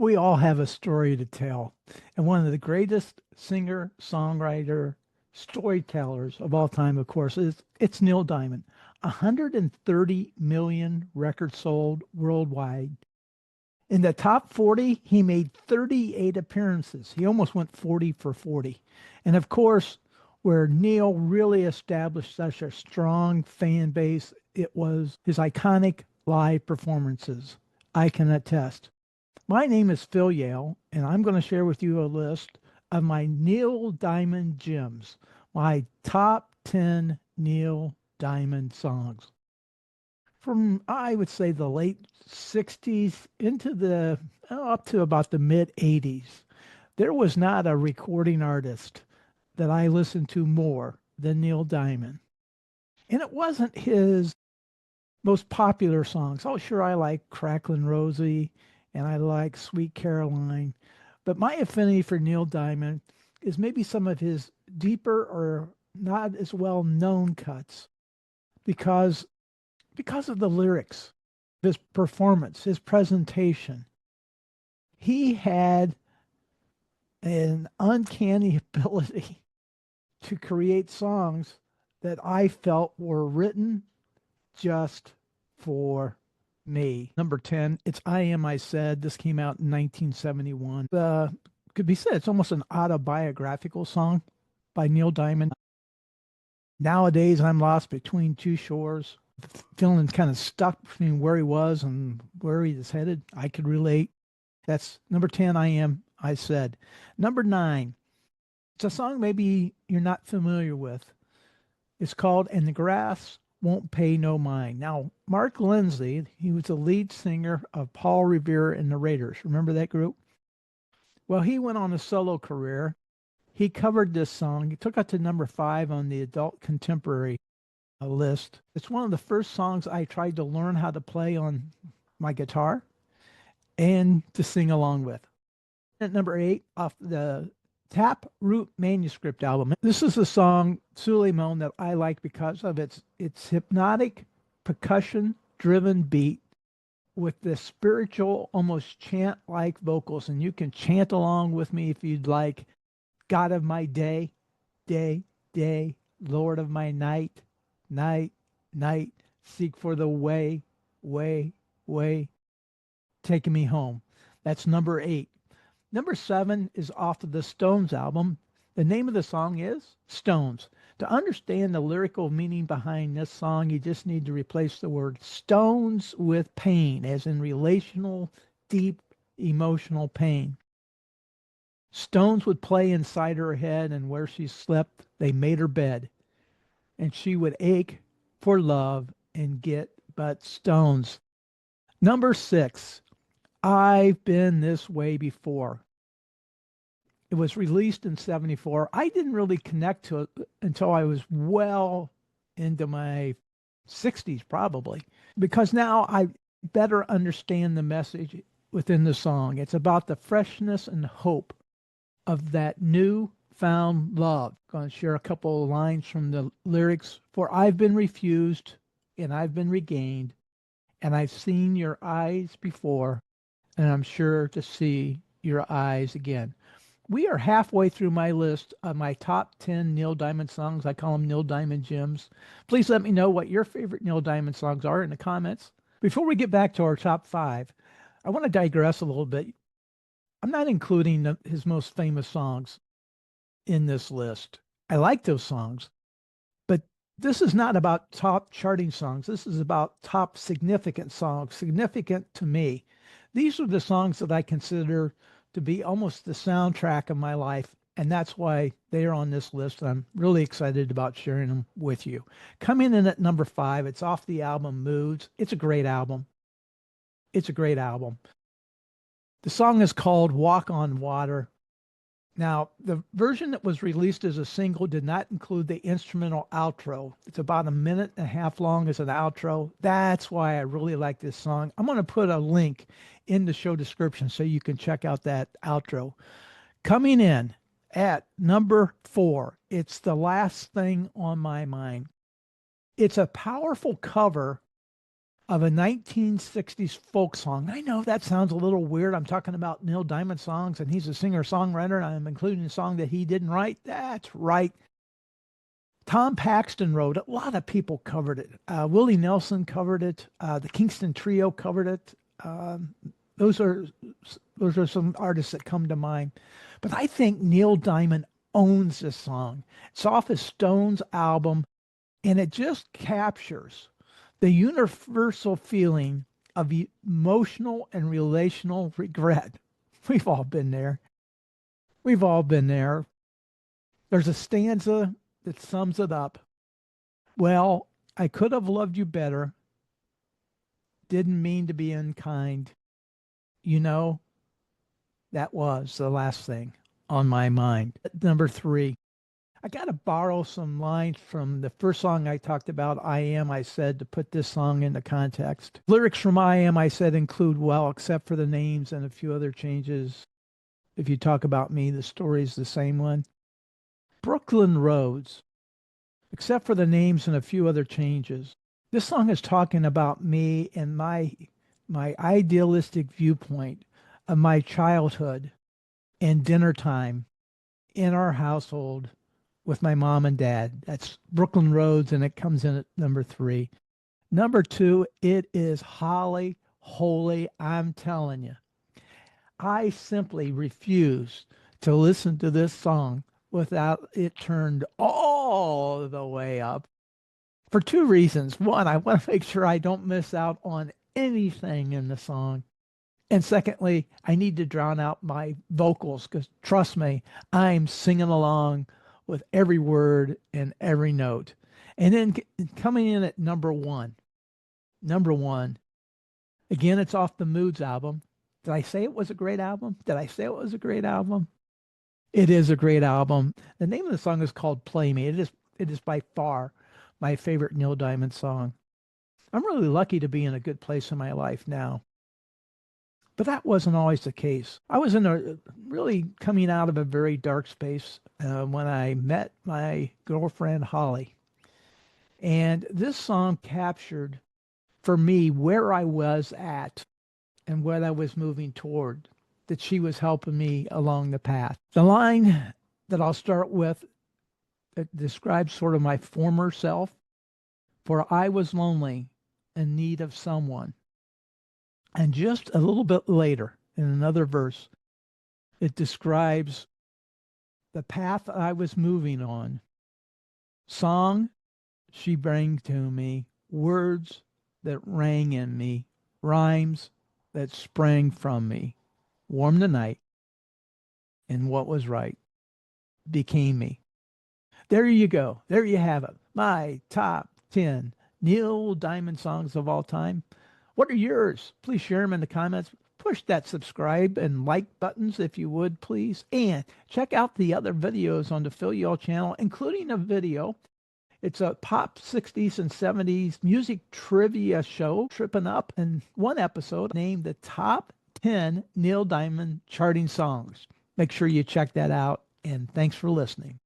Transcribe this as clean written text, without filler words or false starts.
We all have a story to tell. And one of the greatest singer, songwriter, storytellers of all time, of course, is it's Neil Diamond. 130 million records sold worldwide. In the top 40, he made 38 appearances. He almost went 40 for 40. And of course, where Neil really established such a strong fan base, it was his iconic live performances. I can attest. My name is Phil Yale, and I'm going to share with you a list of my Neil Diamond gems, my top 10 Neil Diamond songs. From, I would say, the late 60s into up to about the mid 80s, there was not a recording artist that I listened to more than Neil Diamond. And it wasn't his most popular songs. Oh, sure, I like Cracklin' Rosie and I like Sweet Caroline. But my affinity for Neil Diamond is maybe some of his deeper or not as well known cuts because of the lyrics, his performance, his presentation. He had an uncanny ability to create songs that I felt were written just for me. Number 10, it's I Am I Said. This came out in 1971. Could be said it's almost an autobiographical song by Neil Diamond. Nowadays, I'm lost between two shores, feeling kind of stuck between where he was and where he is headed. I could relate. That's number 10, I Am I Said. Number 9, it's a song maybe you're not familiar with. It's called And the Grass Won't Pay No Mind. Now, Mark Lindsay, he was the lead singer of Paul Revere and the Raiders. Remember that group? Well, he went on a solo career. He covered this song. He took it to number 5 on the adult contemporary list. It's one of the first songs I tried to learn how to play on my guitar and to sing along with. At number 8, off the Taproot Manuscript album. This is a song, Soolaimon, that I like because of its hypnotic, percussion-driven beat with the spiritual, almost chant-like vocals. And you can chant along with me if you'd like. God of my day, day, day, Lord of my night, night, night, seek for the way, way, way, taking me home. That's number 8. Number 7 is off of the Stones album. The name of the song is Stones. To understand the lyrical meaning behind this song, you just need to replace the word stones with pain, as in relational, deep, emotional pain. Stones would play inside her head, and where she slept, they made her bed. And she would ache for love and get but stones. Number 6, I've Been This Way Before. It was released in 74. I didn't really connect to it until I was well into my 60s, probably, because now I better understand the message within the song. It's about the freshness and hope of that new found love. I'm going to share a couple of lines from the lyrics. For I've been refused and I've been regained, and I've seen your eyes before, and I'm sure to see your eyes again. We are halfway through my list of my top 10 Neil Diamond songs. I call them Neil Diamond gems. Please let me know what your favorite Neil Diamond songs are in the comments. Before we get back to our top 5, I want to digress a little bit. I'm not including his most famous songs in this list. I like those songs, but this is not about top charting songs. This is about top significant songs, significant to me. These are the songs that I consider to be almost the soundtrack of my life, and that's why they are on this list. I'm really excited about sharing them with you. Coming in at number 5, it's off the album Moods. It's a great album. It's a great album. The song is called Walk on Water. Now, the version that was released as a single did not include the instrumental outro. It's about a minute and a half long as an outro. That's why I really like this song. I'm going to put a link in the show description so you can check out that outro. Coming in at number 4, it's The Last Thing on My Mind. It's a powerful cover of a 1960s folk song. I know that sounds a little weird. I'm talking about Neil Diamond songs, and he's a singer-songwriter, and I'm including a song that he didn't write. That's right. Tom Paxton wrote it. A lot of people covered it. Willie Nelson covered it. The Kingston Trio covered it. Those are those are some artists that come to mind. But I think Neil Diamond owns this song. It's off his Stones album, and it just captures the universal feeling of emotional and relational regret. We've all been there. We've all been there. There's a stanza that sums it up. Well, I could have loved you better. Didn't mean to be unkind. You know, that was the last thing on my mind. Number three, I got to borrow some lines from the first song I talked about, I Am, I Said, to put this song into context. Lyrics from I Am, I Said include, well, except for the names and a few other changes. If you talk about me, the story's the same one. Brooklyn Roads, except for the names and a few other changes. This song is talking about me and my idealistic viewpoint of my childhood and dinner time in our household with my mom and dad. That's Brooklyn Roads, and it comes in at number three. Number two, it is Holly Holy. I'm telling you, I simply refuse to listen to this song without it turned all the way up for two reasons. One, I want to make sure I don't miss out on anything in the song. And secondly, I need to drown out my vocals because trust me, I'm singing along with every word and every note. And then coming in at number one, again, it's off the Moods album. Did I say it was a great album? Did I say it was a great album? It is a great album. The name of the song is called Play Me. It is by far my favorite Neil Diamond song. I'm really lucky to be in a good place in my life now. But that wasn't always the case. I was in a really coming out of a very dark space when I met my girlfriend, Holly. And this song captured for me where I was at and what I was moving toward, that she was helping me along the path. The line that I'll start with, it describes sort of my former self. For I was lonely, in need of someone. And just a little bit later, in another verse, it describes the path I was moving on. Song she bring to me, words that rang in me, rhymes that sprang from me. Warm the night, and what was right became me. There you go. There you have it. My top 10 Neil Diamond songs of all time. What are yours? Please share them in the comments. Push that subscribe and like buttons if you would, please. And check out the other videos on the Phil Yell channel, including a video. It's a pop 60s and 70s music trivia show, tripping up, and one episode named the top 10 Neil Diamond charting songs. Make sure you check that out, and thanks for listening.